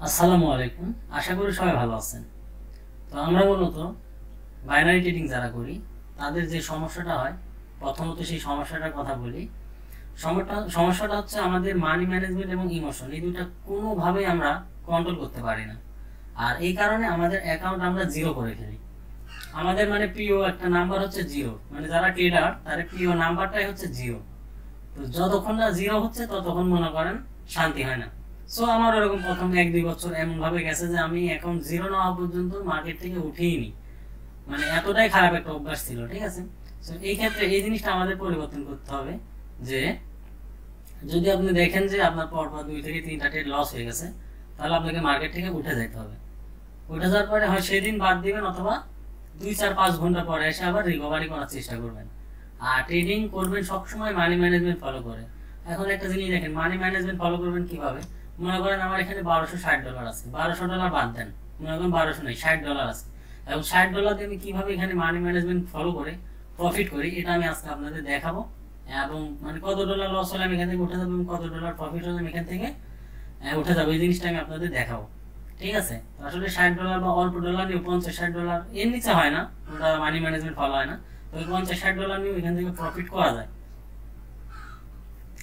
আসসালামু আলাইকুম। আশা করি সবাই ভালো আছেন। তো আমরা মূলত বাইনারি ট্রেডিং যারা করি তাদের যে সমস্যাটা হয়, প্রথমত সেই সমস্যাটার কথা বলি। সমস্যাটা হচ্ছে আমাদের মানি ম্যানেজমেন্ট এবং ইমোশন, এই দুইটা কোনোভাবেই আমরা কন্ট্রোল করতে পারি না। আর এই কারণে আমাদের অ্যাকাউন্ট আমরা জিরো করে ফেলি। আমাদের প্রিয় একটা নাম্বার হচ্ছে জিরো, যারা ট্রেডার তাদের প্রিয় নাম্বারটাই হচ্ছে জিরো। তো যতক্ষণ না জিরো হচ্ছে ততক্ষণ মনে করেন শান্তি হয় না। সো আমার এরকম প্রথম 1-2 বছর এমন ভাবে গেছে যে আমি অ্যাকাউন্ট জিরো না হওয়া পর্যন্ত মার্কেট থেকে উঠেইনি। এতটাই খারাপ একটা অভ্যাস ছিল, ঠিক আছে। সো এই ক্ষেত্রে এই জিনিসটা আমাদের পরিবর্তন করতে হবে যে যদি আপনি দেখেন যে আপনার পরপর 2 থেকে 3টা ট্রেড লস হয়ে গেছে, তাহলে আপনাকে মার্কেট থেকে উঠে যেতে হবে। উঠে যাওয়ার পরে হয় সেদিন বাদ দিবেন, অথবা 2-4-5 ঘন্টা পরে এসে আবার রিকভারি করার চেষ্টা করবেন। আর ট্রেডিং করবেন সবসময় মানি ম্যানেজমেন্ট ফলো করে। এখন একটা জিনিস দেখেন, মানি ম্যানেজমেন্ট ফলো করবেন কিভাবে। মনে করেন আমার এখানে $1260 আছে, $1200 বাদ দেন, মনে করেন 1200 নেই, $60 আছে। এবং $60 দিয়ে আমি কিভাবে এখানে মানি ম্যানেজমেন্ট ফলো করে প্রফিট করি, এটা আমি আজকে আপনাদের দেখাবো। এবং কত ডলার লস হলে আমি এখান থেকে উঠে যাবো এবং কত ডলার প্রফিট হলে আমি এখান থেকে উঠে যাবো, এই জিনিসটা আমি আপনাদের দেখাবো, ঠিক আছে। আসলে $60 বা অল্প ডলার নিয়ে $50-60 এর নিচে হয় না, ওটা মানি ম্যানেজমেন্ট ফলো হয় না। তো $50-60 নিয়ে এখান থেকে প্রফিট করা যায়।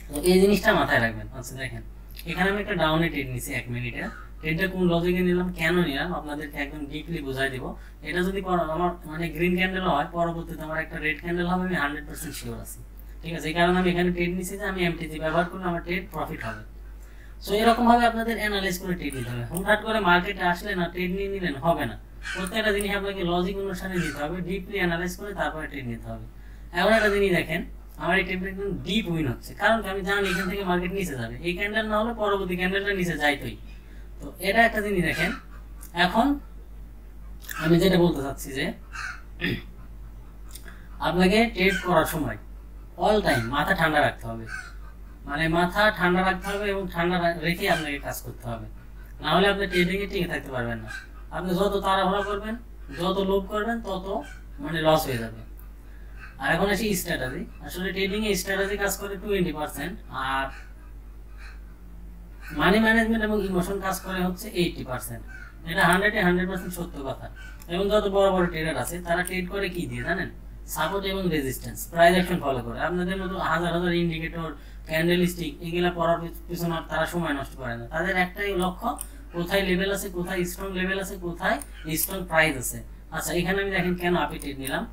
তো এই জিনিসটা মাথায় রাখবেন। আচ্ছা দেখেন, এখানে আমি একটা ডাউনে ট্রেড নিছি 1 মিনিটে। ট্রেডটা কোন লজিকে নিলাম, কেন নিলাম, আপনাদেরকে একদম ডিপলি বুঝাই দিব। এটা যদি আমার গ্রিন ক্যান্ডেল হয়, পরবর্তীতে আমার একটা রেড ক্যান্ডেল হবে, আমি 100% শিওর আছি, ঠিক আছে। এই কারণে আমি এখানে ট্রেড নিছি যে আমি এমটিজি ব্যবহার করলে আমার ট্রেড প্রফিট হবে। সো এরকম ভাবে আপনাদের অ্যানালাইজ করে ট্রেড নিতে হবে। হুটহাট করে মার্কেটে আসলে না ট্রেড নিয়ে নিলেন হবে না। প্রত্যেকটা জিনিস আপনাকে লজিক অনুসারে নিতে হবে, ডিপলি অ্যানালাইজ করে তারপরে ট্রেড নিতে হবে। এখন একটা জিনিস দেখেন, আমার এই ট্রেডটা একদম ডিপ উইন হচ্ছে, কারণ আমি জানি এখান থেকে মার্কেট নিচে যাবে। এই ক্যান্ডেল না হলে পরবর্তী ক্যান্ডেলটা নিচে যাইতোই। তো এটা একটা জিনিস দেখেন। এখন আমি যেটা বলতে চাচ্ছি যে আপনাকে ট্রেড করার সময় অল টাইম মাথা ঠান্ডা রাখতে হবে। মাথা ঠান্ডা রাখতে হবে এবং ঠান্ডা রেখে আপনাকে কাজ করতে হবে, না হলে আপনি ট্রেডিং এ টিকে থাকতে পারবেন না। আপনি যত তাড়াহুড়া করবেন, যত লোভ করবেন, তত লস হয়ে যাবে। আর এখন আসি স্ট্র্যাটেজি। আসলে ট্রেডিং এ স্ট্র্যাটেজি কাজ করে 20%, আর মানি ম্যানেজমেন্ট এবং ইমোশন কাজ করে হচ্ছে 80%। এটা 100% সত্য কথা। এবং যত বড় বড় ট্রেডার আছে তারা ট্রেড করে কি দিয়ে জানেন, সাপোর্ট এবং রেজিস্ট্যান্স, প্রাইস অ্যাকশন ফলো করে। আপনাদের মতো হাজার হাজার ইন্ডিকেটর, ক্যান্ডেল স্টিক এগুলা পড়ার পিছনে তারা সময় নষ্ট করে না। তাদের একটাই লক্ষ্য, কোথায় লেভেল আছে, কোথায় স্ট্রং লেভেল আছে, কোথায় স্ট্রং প্রাইস আছে। আচ্ছা এখানে আমি দেখেন কেন আপি ট্রেড নিলাম।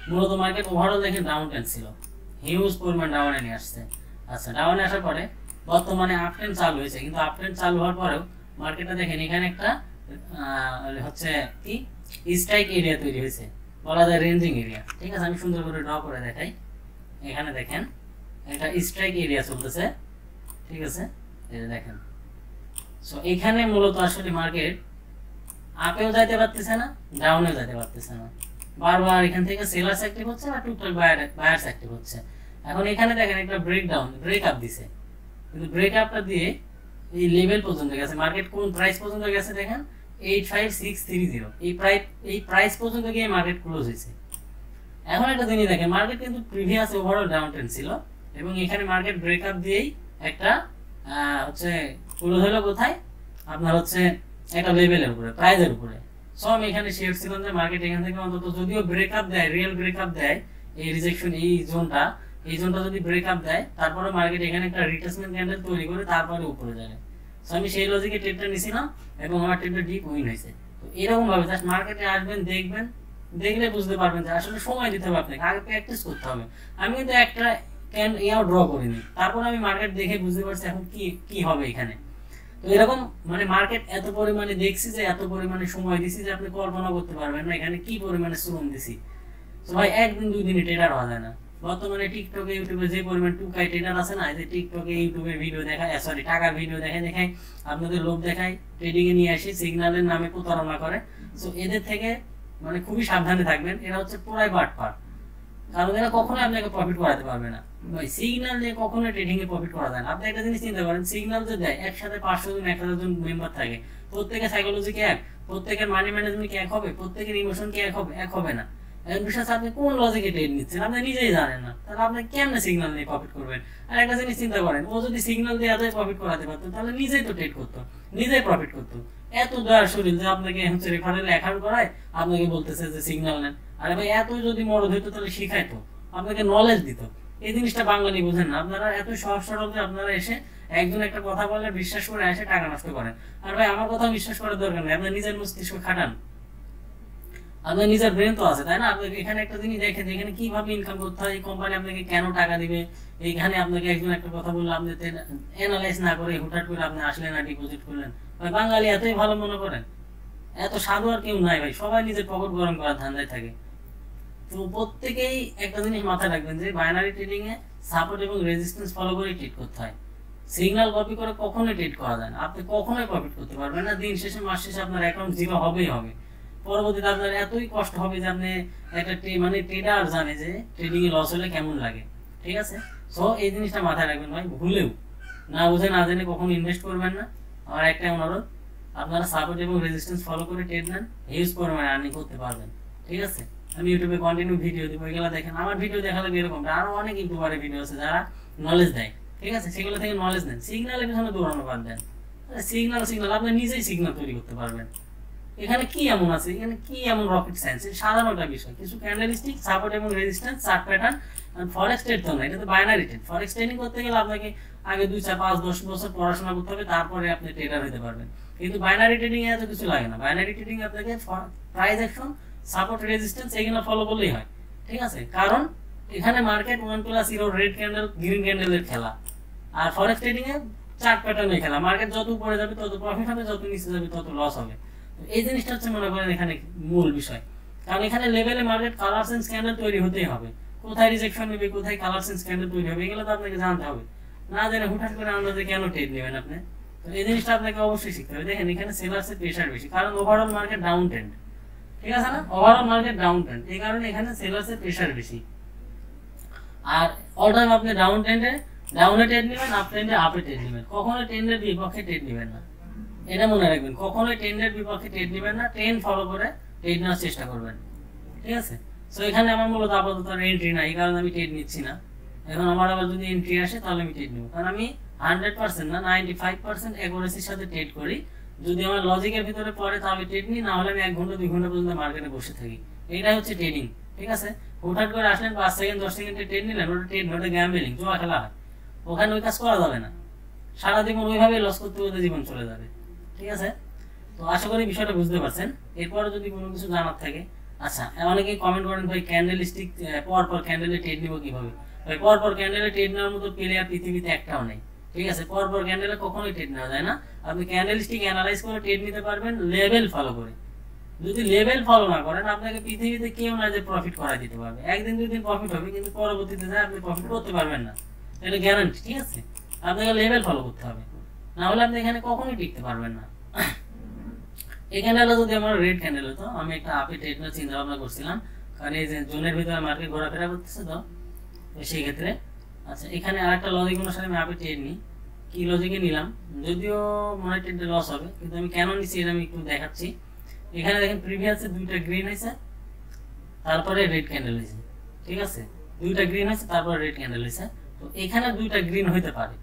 মূলত মার্কেট ওভারঅল দেখেন ডাউন ট্রেন্ড ছিল, হিউজ পরিমাণ ডাউনে নিয়ে আসছে। আচ্ছা ডাউনে আসার পরে বর্তমানে আপ ট্রেন্ড চালু হয়েছে, কিন্তু আপ ট্রেন্ড চালু হওয়ার পরেও মার্কেটটা দেখেন এখানে একটা হচ্ছে কি স্ট্রাইক এরিয়া তৈরি হয়েছে, বলা যায় রেঞ্জিং এরিয়া, ঠিক আছে। আমি সুন্দর করে ড্র করে দেখাই। এখানে দেখেন একটা স্ট্রাইক এরিয়া চলতেছে, ঠিক আছে, এই যে দেখেন। সো এখানে মূলত আসলে মার্কেট আপেও যাইতে পারতেছে না, ডাউনেও যাইতে পারতেছে না। বারবার এখান থেকে সেলার্স অ্যাক্টিভ হচ্ছে আর টুকটাক বায়ার্স অ্যাক্টিভ হচ্ছে। এখন এখানে দেখেন একটা ব্রেকআপ দিছে, কিন্তু ব্রেকআপটা দিয়ে এই লেভেল পর্যন্ত গেছে। মার্কেট কোন প্রাইস পর্যন্ত গেছে দেখেন, 85630। এই প্রাইস পর্যন্ত গিয়ে মার্কেট ক্লোজ হয়েছে। এখন একটা জিনিস দেখেন, মার্কেট কিন্তু প্রিভিয়াস ওভারঅল ডাউন ট্রেন্ড ছিল এবং এখানে মার্কেট ব্রেকআপ দিয়েই একটা হচ্ছে ক্লোজ হলো কোথায়, আপনার হচ্ছে একটা লেভেলের উপরে, প্রাইসের উপরে। সো আমি এখানে শেয়ার ছিলাম যে মার্কেট এখান থেকে অন্তত যদিও ব্রেকআপ দেয়, রিয়েল ব্রেকআপ দেয়, এই রিজেকশন এই জোনটা যদি ব্রেকআপ দেয়, তারপরে মার্কেট এখানে একটা রিট্রেসমেন্ট ক্যান্ডেল তৈরি করে তারপরে উপরে যাবে। সো আমি সেই লজিকে ট্রেডটা নিছিলাম এবং আমার ট্রেডটা ডিপ উইন হয়েছে। তো এরকম ভাবে জাস্ট মার্কেটে আসবেন, দেখবেন, দেখলে বুঝতে পারবেন যে আসলে সময় দিতে হবে, আপনাকে আগে প্র্যাকটিস করতে হবে। আমি কিন্তু একটা ড্র করিনি, তারপর আমি মার্কেট দেখে বুঝতে পারছি এখন কি হবে এখানে। তো এরকম মার্কেট এত পরিমাণে দেখছি যে এত পরিমাণে সময় দিছি যে আপনি কল্পনা করতে পারবেন না এখানে কি পরিমাণে শ্রম দিছি। তো ভাই একদিন 2 দিনে ট্রেডার হওয়া যায় না। বর্তমানে টিকটকে, ইউটিউবে যে পরিমাণ টুকাই ট্রেডার আছে না, যে টিকটকে, ইউটিউবে ভিডিও দেখায়, সরি টাকার ভিডিও দেখায় আপনাদের লোভ দেখায়, ট্রেডিং এ নিয়ে আসে, সিগন্যালের নামে প্রতারণা করে। সো এদের থেকে খুবই সাবধানে থাকবেন। এরা হচ্ছে পুরাই বাটপার, কারণ এরা কখনোই আপনাকে প্রফিট করাতে পারবে না। ভাই সিগন্যাল দিয়ে কখনোই ট্রেডিং এ প্রফিট করা যায় না। আপনি একটা জিনিস চিন্তা করেন, সিগন্যাল যে দেয় একসাথে 500 জন 1000 জন মেম্বার থাকে, প্রত্যেকের সাইকোলজি কি এক, প্রত্যেকের মানি ম্যানেজমেন্ট কি এক হবে, প্রত্যেকের ইমোশন কি এক হবে না। এখন বিষয় হচ্ছে আপনি কোন লজিকে ট্রেড নিচ্ছেন আপনি নিজেই জানেন না, তাহলে আপনি কেমনে সিগন্যাল নিয়ে প্রফিট করবেন? আর একটা জিনিস চিন্তা করেন, ও যদি সিগন্যাল দিয়ে এতই প্রফিট করাতে পারতো তাহলে নিজেই তো ট্রেড করতো, নিজেই প্রফিট করতো। এত দয়ার শরীর যে আপনাকে হচ্ছে রেফারেল অ্যাকাউন্ট করায়, আপনাকে বলতেছে যে সিগন্যাল নেন। আরে ভাই এত যদি মরদ হইতো তাহলে শিখাইতো, আপনাকে নলেজ দিত। এই জিনিসটা বাঙালি বুঝেন না, আপনারা এত সহজ সরল যে আপনারা এসে একজন একটা কথা বলে বিশ্বাস করে এসে টাকা নষ্ট করেন। আর ভাই আমার কথা বিশ্বাস করার দরকার নেই, আপনার নিজের মস্তিষ্ক খাটান, আপনার নিজের ব্রেন তো আছে, তাই না? আপনি এখানে একটা জিনিস দেখেন এখানে কিভাবে ইনকাম করতে হয়, এই কোম্পানি আপনাকে কেন টাকা দিবে, এইখানে আপনাকে একজন একটা কথা বললো, আপনি অ্যানালাইজ না করে হুটহাট করে আপনি আসলেন না, ডিপোজিট করলেন। ভাই বাঙালি এতই ভালো মনে করেন? এত সাধু আর কেউ নাই ভাই, সবাই নিজের পকেট গরম করার ধান্দায় থাকে। তো প্রত্যেকেই একটা জিনিস মাথায় রাখবেন যে বাইনারি ট্রেডিং এ সাপোর্ট এবং রেজিস্ট্যান্স ফলো করে ট্রেড করতে হয়। সিগন্যাল কপি করে কখনোই ট্রেড করা যায় না, আপনি কখনোই প্রফিট করতে পারবেন না। দিন শেষে মাস শেষে আপনার অ্যাকাউন্ট জিরো হবেই হবে। পরবর্তীতে আপনার এতই কষ্ট হবে যে আপনি একটা মানে ট্রেডার জানে যে ট্রেডিং এ লস হলে কেমন লাগে, ঠিক আছে? সো এই জিনিসটা মাথায় রাখবেন ভাই, ভুলেও না বুঝে না জেনে কখনো ইনভেস্ট করবেন না। আমার একটা অনুরোধ, আপনারা সাপোর্ট এবং রেজিস্ট্যান্স ফলো করে ট্রেড নেন, হিউজ পরিমাণে আর্নিং করতে পারবেন, ঠিক আছে? আমি ইউটিউবে কন্টিনিউ ভিডিও দিব, এগুলো দেখেন। আমার ভিডিও দেখালে এরকম আরো অনেক ইউটিউবারের ভিডিও আছে যারা নলেজ দেয়, ঠিক আছে? সেগুলো থেকে নলেজ নেন, সিগন্যালের পিছনে দৌড়ানো বাদ দেন। সিগন্যাল আপনি নিজেই সিগন্যাল তৈরি করতে পারবেন। এখানে কি এমন আছে, এখানে কি এমন রকেট সায়েন্স? সাধারণ একটা বিষয়, কিছু ক্যান্ডেলস্টিক, সাপোর্ট এবং রেজিস্ট্যান্স, চার্ট প্যাটার্ন। ফরেক্স ট্রেড তো না, এটা তো বাইনারি ট্রেড। ফরেক্স ট্রেডিং করতে গেলে আপনাকে আগে 2, 4, 5, 10 বছর পড়াশোনা করতে হবে, তারপরে আপনি ট্রেডার হতে পারবেন। কিন্তু বাইনারি ট্রেডিং এ এত কিছু লাগে না। বাইনারি ট্রেডিং আপনাকে প্রাইস অ্যাকশন, সাপোর্ট, রেজিস্ট্যান্স এগুলো ফলো করলেই হয়, ঠিক আছে? কারণ এখানে মার্কেট 1+0 রেড ক্যান্ডেল গ্রিন ক্যান্ডেলের খেলা, আর ফরেক্স ট্রেডিং এ চার্ট প্যাটার্নের খেলা। মার্কেট যত উপরে যাবে তত প্রফিট হবে, যত নিচে যাবে তত লস হবে। এই জিনিসটা হচ্ছে মনে করেন এখানে মূল বিষয়। কারণ এখানে লেভেলে মার্কেট কালার সেন্স ক্যান্ডেল তৈরি হতেই হবে, কোথায় রিজেকশন নেবে, কোথায় কালার সেন্স ক্যান্ডেল তৈরি হবে, এগুলো তো আপনাকে জানতে হবে। না জেনে হুটহাট করে আন্দাজে কেন ট্রেড নেবেন আপনি? তো এই জিনিসটা আপনাকে অবশ্যই শিখতে হবে। দেখেন এখানে সেলার্সের প্রেশার বেশি, কারণ ওভারঅল মার্কেট ডাউন ট্রেন্ড, ঠিক আছে না? ওভারঅল মার্কেট ডাউন ট্রেন্ড, এই কারণে এখানে সেলার্সের প্রেশার বেশি। আর অল টাইম আপনি ডাউন ট্রেন্ডে ডাউনে ট্রেড নেবেন, আপ ট্রেন্ডে আপে ট্রেড নেবেন, কখনো ট্রেন্ডের বিপক্ষে ট্রেড নেবেন না। এটা মনে রাখবেন, কখনোই ট্রেন্ডের বিপক্ষে ট্রেড নেবেন না, ট্রেন্ড ফলো করে ট্রেড নেওয়ার চেষ্টা করবেন, ঠিক আছে? সো এখানে আমার মূলত আপাতত এন্ট্রি না, এই কারণে আমি ট্রেড নিচ্ছি না। এখন আমার আবার যদি এন্ট্রি আসে তাহলে আমি ট্রেড নেব, কারণ আমি 100% না 95% অ্যাকুরেসির সাথে ট্রেড করি। যদি আমার লজিকের ভিতরে পড়ে তাহলে ট্রেড নিই, না হলে আমি 1 ঘন্টা 2 ঘন্টা পর্যন্ত মার্কেটে বসে থাকি। এটাই হচ্ছে ট্রেডিং, ঠিক আছে? হুটহাট করে আসলেন 5 সেকেন্ড 10 সেকেন্ডে ট্রেড নিলেন, ওটা ট্রেড নয়, ওটা গ্যাম্বলিং, জুয়া খেলা হয়। ওখানে ওই কাজ করা যাবে না, সারা জীবন ওইভাবে লস করতে করতে জীবন চলে যাবে, ঠিক আছে? তো আশা করি বিষয়টা বুঝতে পারছেন। এরপরে যদি কোনো কিছু জানার থাকে, আচ্ছা অনেকেই কমেন্ট করেন ভাই ক্যান্ডেল স্টিক পরপর ক্যান্ডেলে ট্রেড নিব কিভাবে? ভাই পরপর ক্যান্ডেলে ট্রেড নেওয়ার মতো প্লেয়ার পৃথিবীতে একটাও নেই, ঠিক আছে? পরপর ক্যান্ডেলে কখনোই ট্রেড নেওয়া যায় না। আপনি ক্যান্ডেল স্টিক অ্যানালাইজ করে ট্রেড নিতে পারবেন লেভেল ফলো করে। যদি লেভেল ফলো না করেন আপনাকে পৃথিবীতে কেউ না যে প্রফিট করাই দিতে পারবে। 1 দিন 2 দিন প্রফিট হবে, কিন্তু পরবর্তীতে যায় আপনি প্রফিট করতে পারবেন না, এটা গ্যারান্টি, ঠিক আছে? আপনাকে লেভেল ফলো করতে হবে, না হলে আপনি এখানে কখনোই টিকতে পারবেন না। এই ক্যান্ডেলটা যদি আমার রেড ক্যান্ডেল হতো, আমি একটা আপে ট্রেড নেওয়ার চিন্তা ভাবনা করছিলাম, কারণ এই যে জোনের ভিতরে মার্কেট ঘোরাফেরা করতেছে, তো সেই ক্ষেত্রে আচ্ছা এখানে আরেকটা লজিক অনুসারে আমি আপে ট্রেড নিই। কি লজিকে নিলাম, যদিও মনে হয় ট্রেডে লস হবে, কিন্তু আমি কেন নিচ্ছি এটা আমি একটু দেখাচ্ছি। এখানে দেখেন প্রিভিয়াসে 2টা গ্রিন হয়েছে, তারপরে রেড ক্যান্ডেল হয়েছে, ঠিক আছে? 2টা গ্রিন হয়েছে, তারপরে রেড ক্যান্ডেল হয়েছে। তো এখানে 2টা গ্রিন হইতে পারে,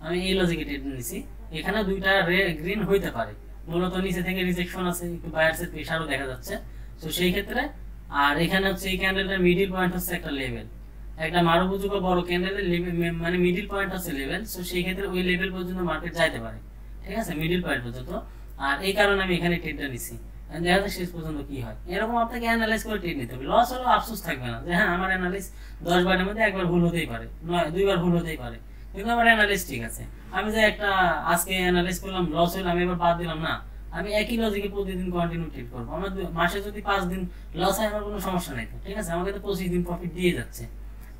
আমি এই লজিকে ট্রেড নিছি। এখানে 2টা গ্রিন হইতে পারে, মূলত নিচে থেকে রিজেকশন আছে, একটু বায়ার্সের প্রেসারও দেখা যাচ্ছে। তো সেই ক্ষেত্রে আর এখানে হচ্ছে এই ক্যান্ডেলটার মিডিল পয়েন্ট হচ্ছে একটা লেভেল, একটা মারুবুজুক বড় ক্যান্ডেলের মানে মিডিল পয়েন্ট হচ্ছে লেভেল। সো সেই ক্ষেত্রে ওই লেভেল পর্যন্ত মার্কেট যাইতে পারে, ঠিক আছে? মিডিল পয়েন্ট পর্যন্ত। আর এই কারণে আমি এখানে ট্রেডটা নিছি, দেখা যাক শেষ পর্যন্ত কি হয়। এরকম আপনাকে অ্যানালাইজ করে ট্রেড নিতে হবে। লস হলেও আফসোস থাকবে না যে হ্যাঁ আমার অ্যানালাইজ 10 বারের মধ্যে 1 বার ভুল হতেই পারে, 2 বার ভুল হতেই পারে, কিন্তু আমার অ্যানালাইজ ঠিক আছে। আমি যে একটা আজকে অ্যানালাইজ করলাম, লস হলো, আমি এবার বাদ দিলাম না, আমি একই লজিকে প্রতিদিন কন্টিনিউ ট্রেড করবো। আমার মাসে যদি 5 দিন লস হয় আমার কোনো সমস্যা নেই, ঠিক আছে? আমাকে তো 25 দিন প্রফিট দিয়ে যাচ্ছে।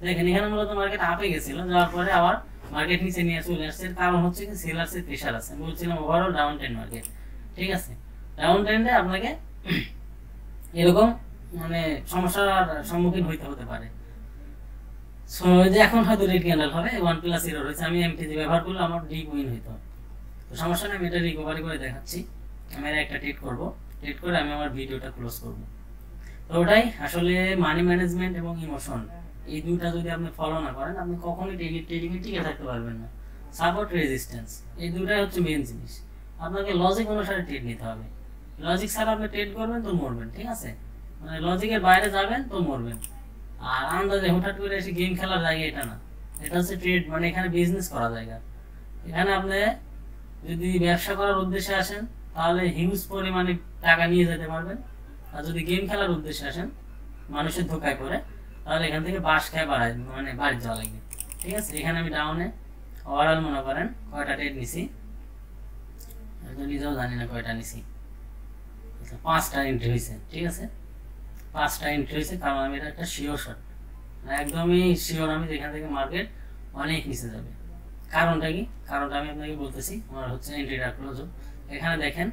দেখেন এখানে মূলত মার্কেট আপে গেছিল, যাওয়ার পরে আবার মার্কেট নিচে নিয়ে চলে আসছে। কারণ হচ্ছে কি সেলার্সের প্রেশার আছে, আমি বলছিলাম ওভারঅল ডাউন ট্রেন্ড মার্কেট, ঠিক আছে? ডাউন ট্রেন্ডে আপনাকে এরকম মানে সমস্যার সম্মুখীন হতে পারে। সো যে এখন হয়তো রেড ক্যান্ডেল হবে, 1+0 রয়েছে, আমি এমটিজি ব্যবহার করলে আমার ডিপ উইন হইতো। তো সমস্যা নেই, আমি এটা রিকভারি করে দেখাচ্ছি। আমি একটা ট্রেড করব, ট্রেড করে আমি আমার ভিডিওটা ক্লোজ করব। তো ওটাই আসলে মানি ম্যানেজমেন্ট এবং ইমোশন, এই দুইটা যদি আপনি ফলো না করেন আপনি কখনোই ট্রেডিং এ টিকে থাকতে পারবেন না। সাপোর্ট রেজিস্ট্যান্স, এই দুইটাই হচ্ছে মেইন জিনিস। আপনাকে লজিক অনুসারে ট্রেড নিতে হবে। লজিক ছাড়া আপনি ট্রেড করবেন তো মরবেন, ঠিক আছে? মানে লজিকের বাইরে যাবেন তো মরবেন। আর আন্দাজে হুটহাট করে এসে গেম খেলার জায়গা এটা না, এটা হচ্ছে ট্রেড, মানে এখানে বিজনেস করা জায়গা। এখানে আপনি যদি ব্যবসা করার উদ্দেশ্যে আসেন তাহলে হিউজ পরিমাণে টাকা নিয়ে যেতে পারবেন। আর যদি গেম খেলার উদ্দেশ্যে আসেন মানুষের ধোকায় পড়ে, তাহলে এখান থেকে বাস খায় মানে বাড়ি যাওয়া লাগবে, ঠিক আছে? এখানে আমি ডাউনে ওভারঅল মনে করেন কয়টা ট্রেড নিছি, নিজেও জানি না কয়টা নিছি, 5টা এন্ট্রি হয়েছে, ঠিক আছে? 5টা এন্ট্রি হয়েছে, কারণ আমি এটা একটা শিওর শট, একদমই শিওর আমি যেখান থেকে মার্কেট অনেক নিচে যাবে। কারণটা কি? কারণটা আমি আপনাকে বলতেছি। আমার হচ্ছে এন্ট্রিটা ক্লোজ। এখানে দেখেন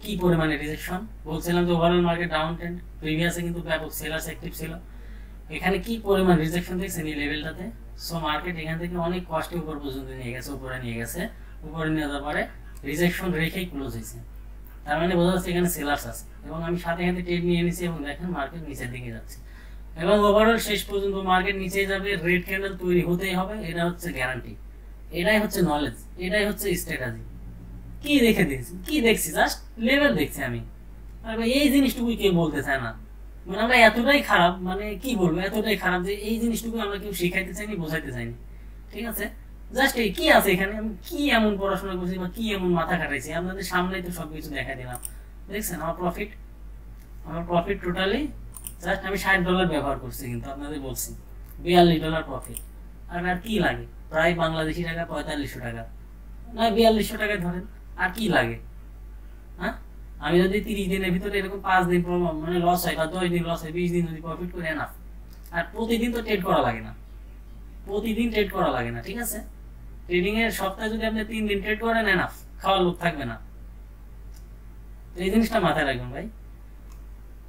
কি পরিমাণে রিজেকশন। বলছিলাম যে ওভারঅল মার্কেট ডাউন ট্রেন্ড, প্রিভিয়াসে কিন্তু ব্যাপক সেলার্স অ্যাক্টিভ ছিল। এখানে কি পরিমাণ রিজেকশন দেখছেন এই লেভেলটাতে। সো মার্কেট এখান থেকে অনেক কষ্টে উপর পর্যন্ত নিয়ে গেছে, উপরে নিয়ে গেছে। উপরে নিয়ে যাওয়ার পরে রিজেকশন রেখেই ক্লোজ হয়েছে। তার মানে বোঝা যাচ্ছে এখানে সেলার্স আছে, এবং আমি সাথে সাথে ট্রেড নিয়ে নিয়েছি এবং দেখেন মার্কেট নিচের দিকে যাচ্ছে। এবং ওভারঅল শেষ পর্যন্ত মার্কেট নিচে যাবে, রেড ক্যান্ডেল তৈরি হতেই হবে, এটা হচ্ছে গ্যারান্টি। এটাই হচ্ছে নলেজ, এটাই হচ্ছে স্ট্র্যাটেজি। কি দেখে দেখছি, কি দেখছি, জাস্ট লেভেল দেখছি আমি। এই জিনিসটুকুই কেউ বলতে চায় না। মানে আমরা এতটাই খারাপ, মানে কি বলবো, এতটাই খারাপ যে এই জিনিসটুকু আমরা কেউ শিখাইতে চাইনি, বোঝাইতে চাইনি, ঠিক আছে? জাস্ট এই কি আছে এখানে, আমি কি এমন পড়াশোনা করছি বা কি এমন মাথা খাটাইছি, আপনাদের সামনেই তো সবকিছু দেখা দিলাম। দেখছেন আমার প্রফিট টোটালি জাস্ট আমি $60 ব্যবহার করছি, কিন্তু আপনাদের বলছি $42 প্রফিট। আর কি লাগে, প্রায় বাংলাদেশি টাকা 4500 টাকা, না 4200 টাকায় ধরেন, আর কি লাগে? হ্যাঁ, আমি যদি 30 দিনের ভিতরে এরকম 5 দিন মানে লস হয়, বা 10 দিন লস হয়, 20 দিন যদি প্রফিট করে এনাফ। আর প্রতিদিন তো ট্রেড করা লাগে না, প্রতিদিন ট্রেড করা লাগে না, ঠিক আছে? ট্রেডিং এর সপ্তাহে যদি আপনি 3 দিন ট্রেড করেন এনাফ, খাওয়ার লোক থাকবে না। তো এই জিনিসটা মাথায় রাখবেন ভাই।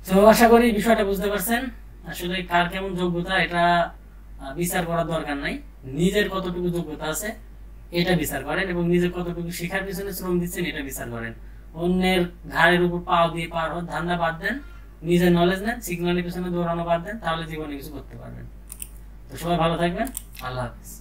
তো আশা করি বিষয়টা বুঝতে পারছেন। আসলে কার কেমন যোগ্যতা এটা বিচার করার দরকার নাই, নিজের কতটুকু যোগ্যতা আছে এটা বিচার করেন, এবং নিজের কতটুকু শেখার পিছনে শ্রম দিচ্ছেন এটা বিচার করেন। অন্যের ঘাড়ের উপর পাও দিয়ে পার হওয়ার ধান্দা বাদ দেন, নিজের নলেজ নেন, সিগন্যালের পিছনে দৌড়ানো বাদ দেন, তাহলে জীবনে কিছু করতে পারবেন। তো সবাই ভালো থাকবেন, আল্লাহ হাফেজ।